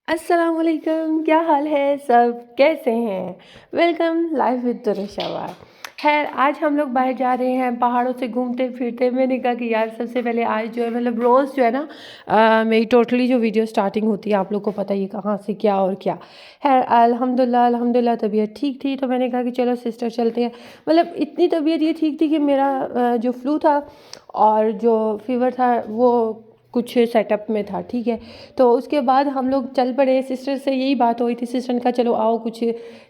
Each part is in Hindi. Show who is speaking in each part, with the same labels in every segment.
Speaker 1: अस्सलाम वालेकुम, क्या हाल है सब, कैसे हैं? वेलकम लाइफ विद तुरशवा। खैर आज हम लोग बाहर जा रहे हैं पहाड़ों से घूमते फिरते। मैंने कहा कि यार सबसे पहले आज जो है मतलब रोज़ जो है ना मेरी टोटली जो वीडियो स्टार्टिंग होती है आप लोग को पता ही है कहाँ से क्या और क्या। खैर अल्हम्दुलिल्लाह तबीयत ठीक थी, तो मैंने कहा कि चलो सिस्टर चलते हैं। मतलब इतनी तबीयत ये ठीक थी कि मेरा जो फ्लू था और जो फीवर था वो कुछ सेटअप में था, ठीक है। तो उसके बाद हम लोग चल पड़े। सिस्टर से यही बात हुई थी, सिस्टर ने कहा चलो आओ कुछ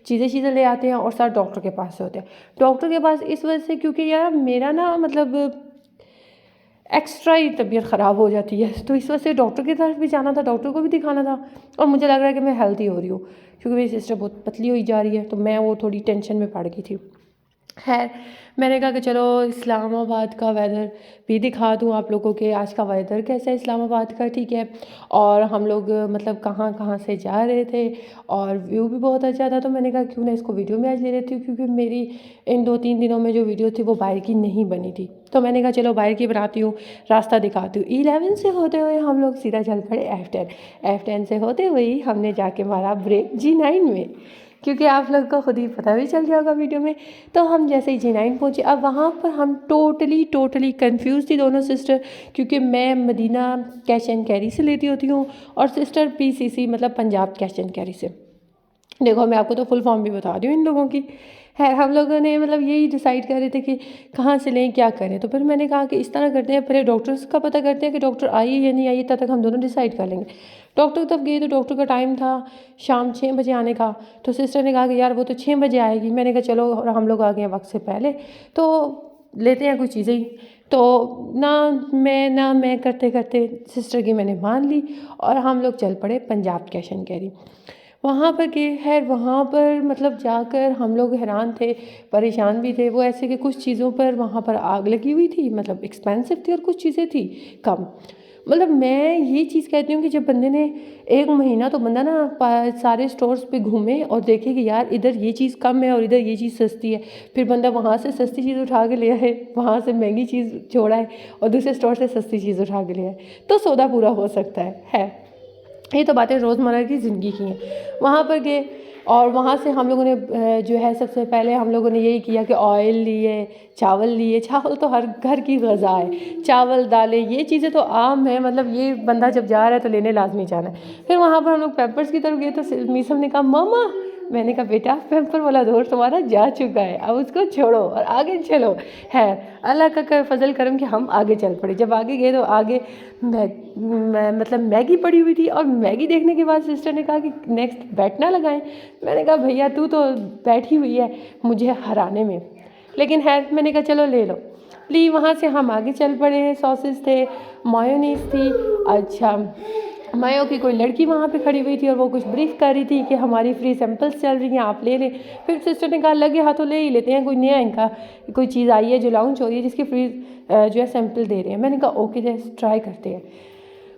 Speaker 1: चीज़ें ले आते हैं और साथ डॉक्टर के पास से होते हैं। डॉक्टर के पास इस वजह से क्योंकि यार मेरा ना मतलब एक्स्ट्रा ही तबीयत ख़राब हो जाती है, तो इस वजह से डॉक्टर की तरफ भी जाना था, डॉक्टर को भी दिखाना था। और मुझे लग रहा है कि मैं हेल्थी हो रही हूँ क्योंकि मेरी सिस्टर बहुत पतली हुई जा रही है, तो मैं वो थोड़ी टेंशन में पड़ गई थी। खैर मैंने कहा कि चलो इस्लामाबाद का वेदर भी दिखा दूँ आप लोगों के, आज का वेदर कैसा है इस्लामाबाद का, ठीक है। और हम लोग मतलब कहाँ कहाँ से जा रहे थे और व्यू भी बहुत अच्छा था, तो मैंने कहा क्यों ना इसको वीडियो में आज ले लेती हूँ, क्योंकि मेरी इन 2-3 दिनों में जो वीडियो थी वो बाहर की नहीं बनी थी। तो मैंने कहा चलो बाहर की बनाती हूँ, रास्ता दिखाती हूँ। 11 से होते हुए हम लोग सीधा चल पड़े F10 से होते हुए ही हमने जाके मारा ब्रेक G9 में, क्योंकि आप लोग को खुद ही पता भी चल गया होगा वीडियो में। तो हम जैसे ही G9 पहुँचे, अब वहाँ पर हम टोटली कंफ्यूज थी दोनों सिस्टर, क्योंकि मैं मदीना कैश एंड कैरी से लेती होती हूँ और सिस्टर PCC मतलब पंजाब कैश एंड कैरी से। देखो मैं आपको तो फुल फॉर्म भी बता दूँ इन लोगों की। है हम लोगों ने मतलब यही डिसाइड कर रहे थे कि कहाँ से लें क्या करें। तो फिर मैंने कहा कि इस तरह करते हैं, पहले डॉक्टर्स का पता करते हैं कि डॉक्टर आई या नहीं आई, तब तक हम दोनों डिसाइड कर लेंगे। डॉक्टर तब गए तो डॉक्टर का टाइम था शाम 6 बजे आने का। तो सिस्टर ने कहा कि यार वो तो 6 बजे आएगी। मैंने कहा चलो, और हम लोग आ गए वक्त से पहले, तो लेते हैं कुछ चीज़ें ही। तो ना मैं करते करते सिस्टर की मैंने मान ली और हम लोग चल पड़े पंजाब कैश एंड कैरी। वहाँ पर गए। खैर वहाँ पर मतलब जाकर हम लोग हैरान थे, परेशान भी थे। वो ऐसे कि कुछ चीज़ों पर वहाँ पर आग लगी हुई थी, मतलब एक्सपेंसिव थी, और कुछ चीज़ें थी कम। मतलब मैं ये चीज़ कहती हूँ कि जब बंदे ने 1 महीना तो बंदा ना सारे स्टोर्स पे घूमे और देखे कि यार इधर ये चीज़ कम है और इधर ये चीज़ सस्ती है, फिर बंदा वहाँ से सस्ती चीज़ उठा के ले आए, वहाँ से महंगी चीज़ छोड़ा है और दूसरे स्टोर से सस्ती चीज़ उठा के ले आए, तो सौदा पूरा हो सकता है। ये तो बातें रोज़मर्रा की ज़िंदगी की हैं। वहाँ पर गए और वहाँ से हम लोगों ने जो है सबसे पहले हम लोगों ने यही किया कि ऑयल लिए, चावल लिए। चावल तो हर घर की ग़िज़ा है, चावल दालें ये चीज़ें तो आम है, मतलब ये बंदा जब जा रहा है तो लेने लाजमी जाना है। फिर वहाँ पर हम लोग पैम्पर्स की तरफ गए तो मीसम ने कहा मामा, मैंने कहा बेटा पैम्पर वाला दौर तुम्हारा जा चुका है, अब उसको छोड़ो और आगे चलो। है अल्लाह का फजल करम कि हम आगे चल पड़े। जब आगे गए तो आगे मतलब मैगी पड़ी हुई थी, और मैगी देखने के बाद सिस्टर ने कहा कि नेक्स्ट बैट ना लगाएं। मैंने कहा भैया तू तो बैठी हुई है मुझे हराने में, लेकिन है मैंने कहा चलो ले लो ली। वहाँ से हम आगे चल पड़े। सॉसेस थे, मायोनीज थी। अच्छा मायो की कोई लड़की वहाँ पे खड़ी हुई थी और वो कुछ ब्रीफ कर रही थी कि हमारी फ्री सैंपल्स चल रही हैं, आप ले लें। फिर सिस्टर ने कहा लगे हाथों ले ही लेते हैं, कोई नया इनका कोई चीज़ आई है जो लॉन्च हो रही है जिसकी फ्री जो है सैंपल दे रहे हैं। मैंने कहा ओके जैसे ट्राई करते हैं।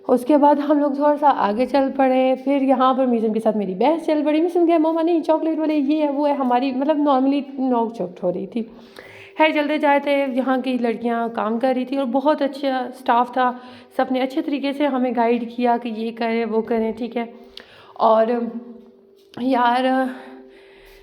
Speaker 1: उसके बाद हम लोग थोड़ा सा आगे चल पड़े। फिर यहाँ पर मीज़म के साथ मेरी बहस चल पड़ी। मीज़म कहा मामा नहीं चॉकलेट वाले ये है वो है, हमारी मतलब नॉर्मली नोक चोक हो रही थी। खैर चलते जाते यहाँ की लड़कियाँ काम कर रही थी और बहुत अच्छा स्टाफ था, सब ने अच्छे तरीके से हमें गाइड किया कि ये करें वो करें, ठीक है। और यार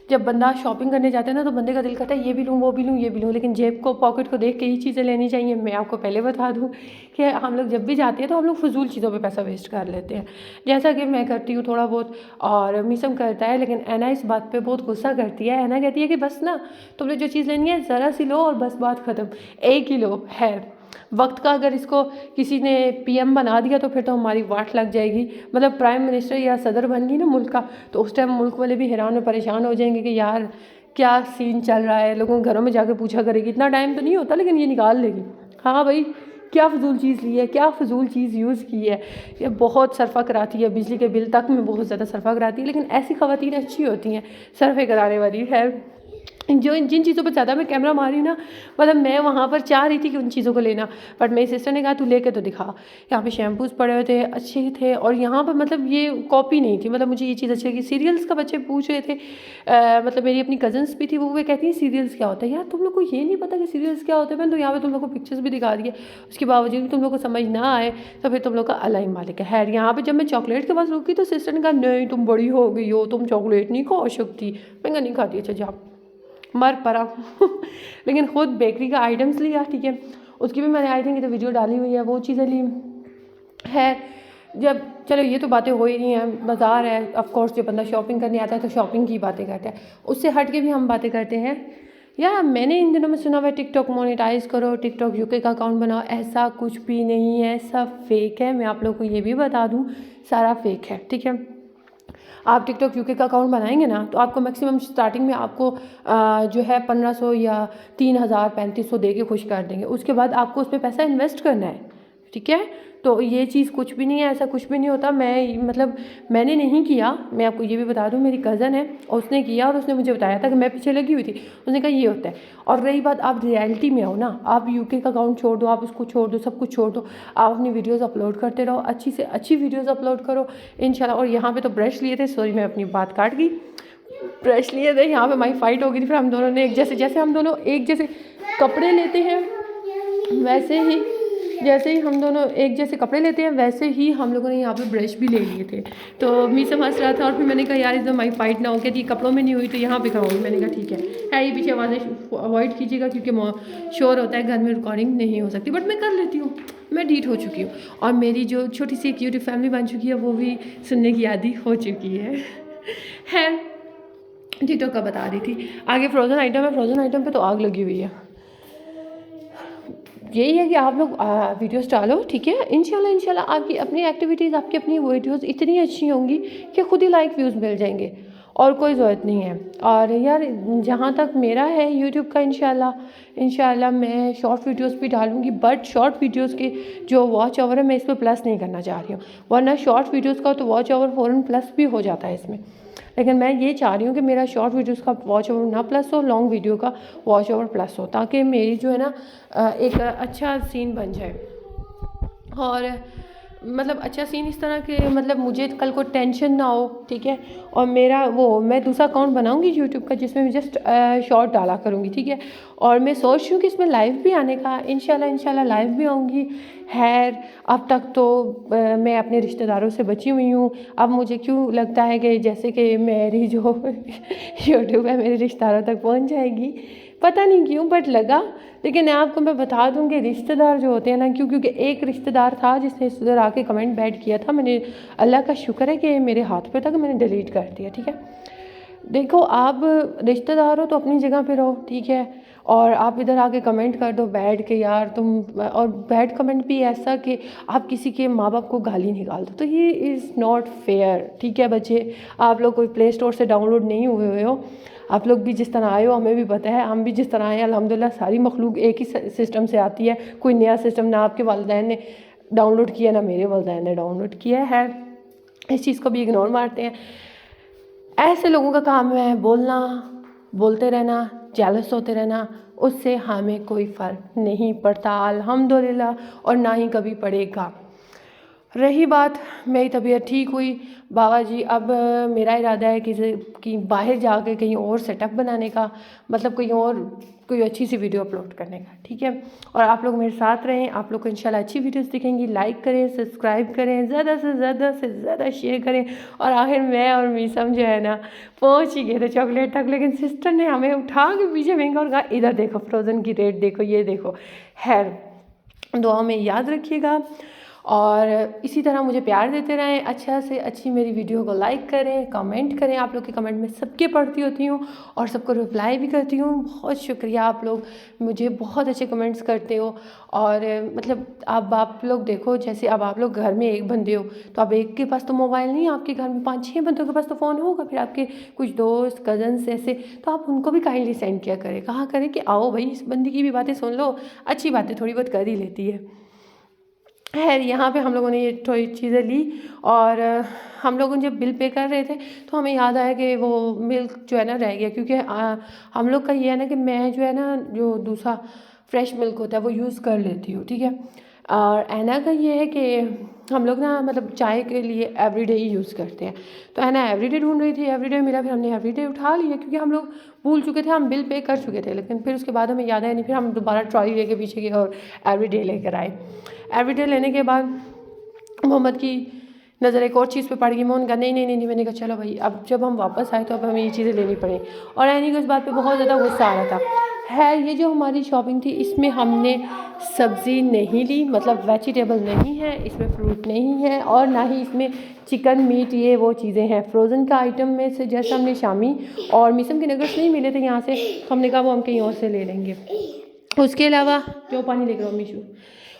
Speaker 1: जब बंदा शॉपिंग करने जाता है ना तो बंदे का दिल करता है ये भी लूँ वो भी लूँ ये भी लूँ, लेकिन जेब को पॉकेट को देख के ही चीज़ें लेनी चाहिए। मैं आपको पहले बता दूँ कि हम लोग जब भी जाते हैं तो हम लोग फजूल चीज़ों पे पैसा वेस्ट कर लेते हैं, जैसा कि मैं करती हूँ थोड़ा बहुत और मिसम करता है। लेकिन ऐना इस बात पे बहुत गुस्सा करती है। ऐना कहती है कि बस ना तुमने जो चीज़ लेनी है ज़रा सी लो और बस बात ख़त्म। एक ही लो। है वक्त का अगर इसको किसी ने PM बना दिया तो फिर तो हमारी वाट लग जाएगी। मतलब प्राइम मिनिस्टर या सदर बन गई ना मुल्क का, तो उस टाइम मुल्क वाले भी हैरान और परेशान हो जाएंगे कि यार क्या सीन चल रहा है। लोगों के घरों में जाके पूछा करेगी, इतना टाइम तो नहीं होता लेकिन ये निकाल लेगी हाँ भाई क्या फ़जूल चीज़ ली है, क्या फ़जूल चीज़ यूज़ की है। ये बहुत सरफा कराती है, बिजली के बिल तक में बहुत ज़्यादा सरफा कराती है, लेकिन ऐसी ख़वातीन अच्छी होती हैं सरफे कराने वाली। है जो जिन चीज़ों पर ज़्यादा मैं कैमरा मारी ना, मतलब मैं वहाँ पर चाह रही थी कि उन चीज़ों को लेना, बट मेरी सिस्टर ने कहा तू लेके तो दिखा। यहाँ पे शैम्पूज़ पड़े हुए थे, अच्छे थे, और यहाँ पर मतलब ये कॉपी नहीं थी, मतलब मुझे ये चीज़ अच्छी लगी। सीरियल्स का बच्चे पूछ रहे थे, मतलब मेरी अपनी कज़न्स भी थी, वो कहती हैं सीरियल्स क्या होता है। यार तुम लोग को ये नहीं पता कि सीरियल्स क्या होते हैं? मैंने तो यहाँ पर तुम लोग को पिक्चर्स भी दिखा दिए, उसके बावजूद भी तुम लोग को समझ ना आए, तो फिर तुम लोग का अल्लाह ही मालिक है। खैर यहाँ पर जब मैं चॉकलेट के पास रुकी तो सिस्टर ने कहा नहीं तुम बड़ी हो गई हो, तुम चॉकलेट नहीं खा सकती। मैं कहा नहीं खाती, अच्छा जा मर पड़ा। लेकिन ख़ुद बेकरी का आइटम्स लिया, ठीक है, उसकी भी मैंने आई थिंक तो वीडियो डाली हुई है, वो चीज़ें ली है। जब चलो ये तो बातें हो ही रही हैं, बाज़ार है, ऑफ कोर्स जो बंदा शॉपिंग करने आता है तो शॉपिंग की बातें करता है, उससे हट के भी हम बातें करते हैं। या मैंने इन दिनों में सुना हुआ है टिकटॉक मोनेटाइज करो, टिकटॉक यूके का अकाउंट बनाओ, ऐसा कुछ भी नहीं है, सब फेक है। मैं आप लोगों को ये भी बता दूँ, सारा फेक है, ठीक है। आप टिकटॉक यूके का अकाउंट बनाएंगे ना तो आपको मैक्सिमम स्टार्टिंग में आपको जो है 1500 या 3000 3500 दे के खुश कर देंगे। उसके बाद आपको उस पर पैसा इन्वेस्ट करना है, ठीक है। तो ये चीज़ कुछ भी नहीं है, ऐसा कुछ भी नहीं होता। मैं मतलब मैंने नहीं किया, मैं आपको ये भी बता दूं, मेरी कज़न है और उसने किया और उसने मुझे बताया था कि मैं पीछे लगी हुई थी, उसने कहा ये होता है। और रही बात आप रियलिटी में हो ना, आप यूके का अकाउंट छोड़ दो, आप उसको छोड़ दो, सब कुछ छोड़ दो, आप अपनी वीडियोज़ अपलोड करते रहो, अच्छी से अच्छी वीडियोज़ अपलोड करो इंशाल्लाह। और यहाँ पर तो ब्रश लिए थे, सॉरी मैं अपनी बात काट गई, ब्रश लिए थे, यहाँ पर हमारी फ़ाइट हो गई थी, फिर हम दोनों ने एक जैसे हम दोनों एक जैसे कपड़े लेते हैं वैसे ही, जैसे ही हम दोनों एक जैसे कपड़े लेते हैं वैसे ही हम लोगों ने यहाँ पे ब्रश भी ले लिए थे। तो मीसा हंस रहा था और फिर मैंने कहा यार इसमें हमारी फाइट ना हो, कहती कपड़ों में नहीं हुई तो यहाँ पे खाऊंगी। मैंने कहा ठीक है ये पीछे आवाज़ें अवॉइड कीजिएगा क्योंकि शोर होता है, घर में रिकॉर्डिंग नहीं हो सकती, बट मैं कर लेती हूँ, मैं ढीठ हो चुकी हूँ। और मेरी जो छोटी सी एक यूट्यूब फैमिली बन चुकी है वो भी सुनने की आदि हो चुकी है। टिकटॉक का बता रही थी। आगे फ्रोज़न आइटम है, फ्रोज़न आइटम पे तो आग लगी हुई है। यही है कि आप लोग वीडियोस डालो, ठीक है, इंशाल्लाह आपकी अपनी एक्टिविटीज़, आपकी अपनी वीडियोस इतनी अच्छी होंगी कि खुद ही लाइक व्यूज़ मिल जाएंगे और कोई ज़रूरत नहीं है। और यार जहाँ तक मेरा है यूट्यूब का, इंशाल्लाह मैं शॉर्ट वीडियोस भी डालूँगी, बट शॉर्ट वीडियोस के जो वॉच ओवर है मैं इस पर प्लस नहीं करना चाह रही हूँ, वरना शॉर्ट वीडियोज़ का तो वॉच ओवर फ़ौरन प्लस भी हो जाता है इसमें। लेकिन मैं ये चाह रही हूँ कि मेरा शॉर्ट वीडियोस का वॉच ओवर ना प्लस हो, लॉन्ग वीडियो का वॉच ओवर प्लस हो, ताकि मेरी जो है ना एक अच्छा सीन बन जाए। और मतलब अच्छा सीन इस तरह के, मतलब मुझे कल को टेंशन ना हो, ठीक है। और मेरा मैं दूसरा अकाउंट बनाऊंगी यूट्यूब का जिसमें मैं जस्ट शॉर्ट डाला करूँगी, ठीक है। और मैं सोच रही हूँ कि इसमें लाइव भी आने का, इंशाल्लाह लाइव भी आऊँगी। खैर अब तक तो मैं अपने रिश्तेदारों से बची हुई हूँ। अब मुझे क्यों लगता है कि जैसे कि मेरी जो यूट्यूब है मेरे रिश्तेदारों तक पहुँच जाएगी, पता नहीं क्यों बट लगा। लेकिन आपको मैं बता दूं कि रिश्तेदार जो होते हैं ना, क्योंकि एक रिश्तेदार था जिसने इस तरह आके कमेंट बैड किया था, मैंने अल्लाह का शुक्र है कि मेरे हाथ पे था कि मैंने डिलीट कर दिया, ठीक है। देखो आप रिश्तेदार हो तो अपनी जगह पे रहो, ठीक है। और आप इधर आके कमेंट कर दो बैठ के यार तुम, और बैड कमेंट भी ऐसा कि आप किसी के माँ बाप को गाली निकाल दो, तो ये इज़ नॉट फेयर, ठीक है। बच्चे आप लोग कोई प्ले स्टोर से डाउनलोड नहीं हुए हो, आप लोग भी जिस तरह आए हो हमें भी पता है, हम भी जिस तरह आए हैं अल्हम्दुलिल्लाह। सारी मखलूक एक ही सिस्टम से आती है, कोई नया सिस्टम ना आपके वालिदैन ने डाउनलोड किया ना मेरे वालिदैन ने डाउनलोड किया है। इस चीज़ को भी इग्नोर मारते हैं। ऐसे लोगों का काम है बोलना, बोलते रहना, जेलस होते रहना, उससे हमें कोई फ़र्क नहीं पड़ता अल्हम्दुलिल्लाह, और ना ही कभी पड़ेगा। रही बात मेरी तबीयत ठीक हुई बाबा जी, अब मेरा इरादा है कि बाहर जाके कहीं और सेटअप बनाने का, मतलब कहीं और कोई अच्छी सी वीडियो अपलोड करने का, ठीक है। और आप लोग मेरे साथ रहें, आप लोग को इंशाल्लाह अच्छी वीडियोस दिखेंगी। लाइक करें, सब्सक्राइब करें, ज़्यादा से ज़्यादा शेयर करें। और आखिर मैं और मीसम जो है ना पहुँच ही गए थे चॉकलेट तक, लेकिन सिस्टर ने हमें उठा के पीछे फेंका और कहा इधर देखो फ्रोज़न की रेट देखो, ये देखो। खैर दुआ में याद रखिएगा और इसी तरह मुझे प्यार देते रहें। अच्छा से अच्छी मेरी वीडियो को लाइक करें, कमेंट करें। आप लोग के कमेंट में सबके पढ़ती होती हूँ और सबको रिप्लाई भी करती हूँ। बहुत शुक्रिया, आप लोग मुझे बहुत अच्छे कमेंट्स करते हो। और मतलब अब आप लोग देखो, जैसे अब आप लोग घर में एक बंदे हो तो अब एक के पास तो मोबाइल नहीं है, आपके घर में 5-6 बंदों के पास तो फ़ोन होगा, फिर आपके कुछ दोस्त कज़न्स ऐसे, तो आप उनको भी काइंडली सेंड किया करें, कहा करें कि आओ भाई इस बंदी की भी बातें सुन लो, अच्छी बातें थोड़ी बहुत कर ही लेती है। खैर यहाँ पे हम लोगों ने ये थोड़ी चीज़ें ली और हम लोगों ने जब बिल पे कर रहे थे तो हमें याद आया कि वो मिल्क जो है ना रह गया, क्योंकि हम लोग का ये है ना कि मैं जो है ना जो दूसरा फ्रेश मिल्क होता है वो यूज़ कर लेती हूँ, ठीक है। और ऐना का ये है कि हम लोग ना मतलब चाय के लिए एवरीडे ही यूज़ करते हैं, तो ऐना एवरीडे ढूंढ रही थी, एवरीडे मिला, फिर हमने एवरीडे उठा लिया क्योंकि हम लोग भूल चुके थे, हम बिल पे कर चुके थे। लेकिन फिर उसके बाद हमें याद आया नहीं, फिर हम दोबारा ट्रॉली लेके पीछे गए और एवरीडे लेकर आए। एवरीडे लेने के बाद मोहम्मद की नज़र एक और चीज़ पे पड़ गई। मोहन कहा नहीं नहीं नहीं नहीं, मैंने कहा चलो भाई अब जब हम वापस आए तो अब हमें ये चीज़ें लेनी पड़ी। और ऐनी को इस बात पे बहुत ज़्यादा गुस्सा आ रहा था। है ये जो हमारी शॉपिंग थी इसमें हमने सब्ज़ी नहीं ली, मतलब वेजिटेबल नहीं है इसमें, फ्रूट नहीं है और ना ही इसमें चिकन मीट ये वो चीज़ें हैं। फ्रोज़न का आइटम में से जैसे हमने शामी और मिसम के नगर्स नहीं मिले थे यहाँ से, हमने कहा वो हम कहीं और से ले लेंगे। उसके अलावा जो पानी लेकर आओ मीशू।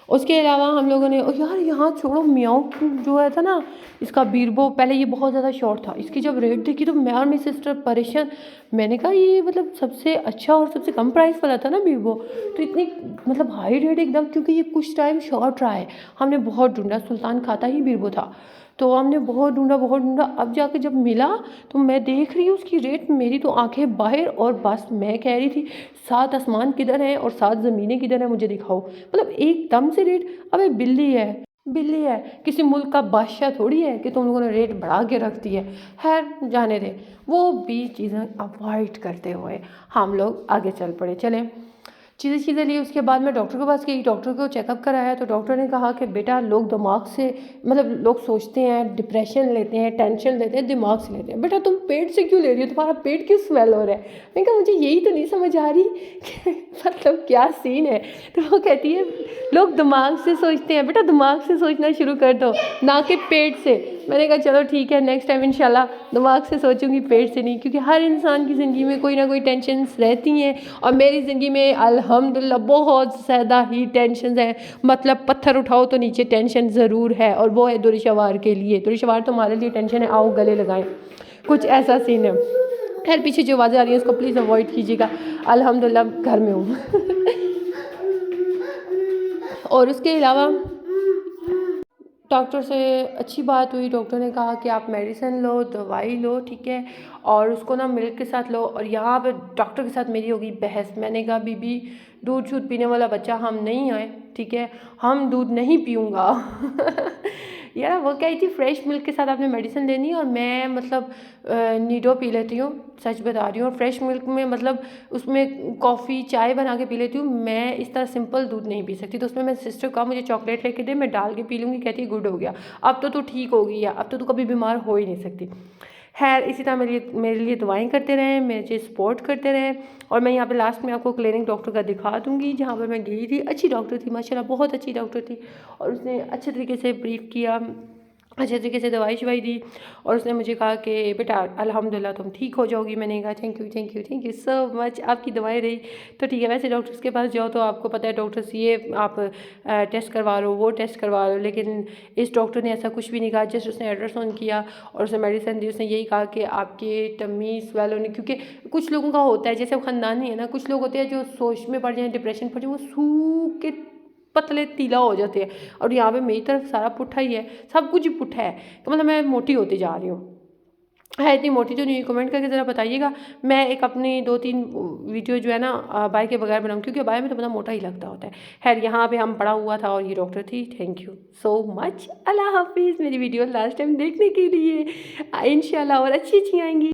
Speaker 1: उसके अलावा हम लोगों ने यार यहाँ छोड़ो, म्याऊ जो है था ना इसका बीरबो, पहले ये बहुत ज़्यादा शॉर्ट था, इसकी जब रेट देखी तो मैं और मेरी सिस्टर परेशान। मैंने कहा ये मतलब सबसे अच्छा और सबसे कम प्राइस वाला था ना बीरबो, तो इतनी मतलब हाई रेट एकदम, क्योंकि ये कुछ टाइम शॉर्ट रहा है। हमने बहुत ढूंढा, सुल्तान खाता ही बीरबो था, तो हमने बहुत ढूंढा, अब जाके जब मिला तो मैं देख रही हूँ उसकी रेट, मेरी तो आंखें बाहर। और बस मैं कह रही थी 7 आसमान किधर हैं और 7 ज़मीनें किधर हैं, मुझे दिखाओ। मतलब एकदम से रेट, अबे बिल्ली है, किसी मुल्क का बादशाह थोड़ी है कि तुम लोगों ने रेट बढ़ा के रख दी है। खैर जाने दे, वो भी चीज़ें अवॉइड करते हुए हम लोग आगे चले चीज़ें ली। उसके बाद मैं डॉक्टर के पास गई, डॉक्टर को चेकअप कराया तो डॉक्टर ने कहा कि बेटा लोग दिमाग से मतलब लोग सोचते हैं, डिप्रेशन लेते हैं, टेंशन लेते हैं, दिमाग से लेते हैं, बेटा तुम पेट से क्यों ले रही हो, तुम्हारा पेट क्यों स्वेल हो रहा है। मैंने कहा मुझे यही तो नहीं समझ आ रही कि मतलब क्या सीन है। तो वो कहती है लोग दिमाग से सोचते हैं, बेटा दिमाग से सोचना शुरू कर दो, ना कि पेट से। मैंने कहा चलो ठीक है, नेक्स्ट टाइम इंशाल्लाह दिमाग से सोचूंगी, पेट से नहीं, क्योंकि हर इंसान की ज़िंदगी में कोई ना कोई टेंशन रहती हैं और मेरी ज़िंदगी में अल्हम्दुलिल्लाह बहुत ज़्यादा ही टेंशन है। मतलब पत्थर उठाओ तो नीचे टेंशन ज़रूर है, और वो है दुरुशवार के लिए। दुरुशवार तो हमारे लिए टेंशन है, आओ गले लगाएं, कुछ ऐसा सीन है। खैर पीछे जो आवाज़ें आ रही है उसको प्लीज़ अवॉइड कीजिएगा, अल्हम्दुलिल्लाह घर में हूँ। और उसके अलावा डॉक्टर से अच्छी बात हुई, डॉक्टर ने कहा कि आप मेडिसिन लो, दवाई लो, ठीक है, और उसको ना मिल्क के साथ लो। और यहाँ पे डॉक्टर के साथ मेरी होगी बहस। मैंने कहा बीबी दूध शूध पीने वाला बच्चा हम नहीं हैं, ठीक है, हम दूध नहीं पीऊँगा। यार वो कही थी फ्रेश मिल्क के साथ आपने मेडिसिन लेनी है, और मैं मतलब नीडो पी लेती हूँ, सच बता रही हूँ। और फ्रेश मिल्क में मतलब उसमें कॉफ़ी चाय बना के पी लेती हूँ, मैं इस तरह सिंपल दूध नहीं पी सकती। तो उसमें मैं सिस्टर का मुझे चॉकलेट लेके दे, मैं डाल के पी लूँगी। कहती है गुड हो गया, अब तो तू ठीक हो गई है, अब तो तू कभी बीमार हो ही नहीं सकती। खैर इसी तरह मेरे लिए दुआएं करते रहें, मुझे सपोर्ट करते रहें। और मैं यहाँ पे लास्ट में आपको क्लिनिक डॉक्टर का दिखा दूँगी जहाँ पर मैं गई थी। अच्छी डॉक्टर थी माशाल्लाह, बहुत अच्छी डॉक्टर थी, और उसने अच्छे तरीके से ब्रीफ किया, अच्छे तरीके से दवाई शवाई दी, और उसने मुझे कहा कि बेटा अल्हम्दुलिल्लाह तुम ठीक हो जाओगी। मैंने कहा थैंक यू सो मच, आपकी दवाई रही तो ठीक है। वैसे डॉक्टर्स के पास जाओ तो आपको पता है डॉक्टर्स ये आप टेस्ट करवा लो, वो टेस्ट करवा लो, लेकिन इस डॉक्टर ने ऐसा कुछ भी नहीं कहा। जस्ट उसने अल्ट्रासाउंड किया और उसने मेडिसिन दी। उसने यही कहा कि आपके टमी स्वेल होने, क्योंकि कुछ लोगों का होता है जैसे वो ख़ानदानी है ना, कुछ लोग होते हैं जो सोच में पड़ जाए, डिप्रेशन पड़ जाए, वो सूख के पतले तीला हो जाते हैं। और यहाँ पे मेरी तरफ सारा पुट्ठा ही है, सब कुछ ही पुट्ठा है, तो मतलब मैं मोटी होती जा रही हूँ। है इतनी मोटी तो नहीं हुई, कमेंट करके ज़रा बताइएगा। मैं एक अपनी 2-3 वीडियो जो है ना बाय के बगैर बनाऊँ, क्योंकि बाय में तो बड़ा मोटा ही लगता होता है। खैर यहाँ पे हम पड़ा हुआ था और ये डॉक्टर थी। थैंक यू सो मच, अल्लाह हाफिज़। मेरी वीडियो लास्ट टाइम देखने के लिए, इंशाल्लाह और अच्छी आएंगी।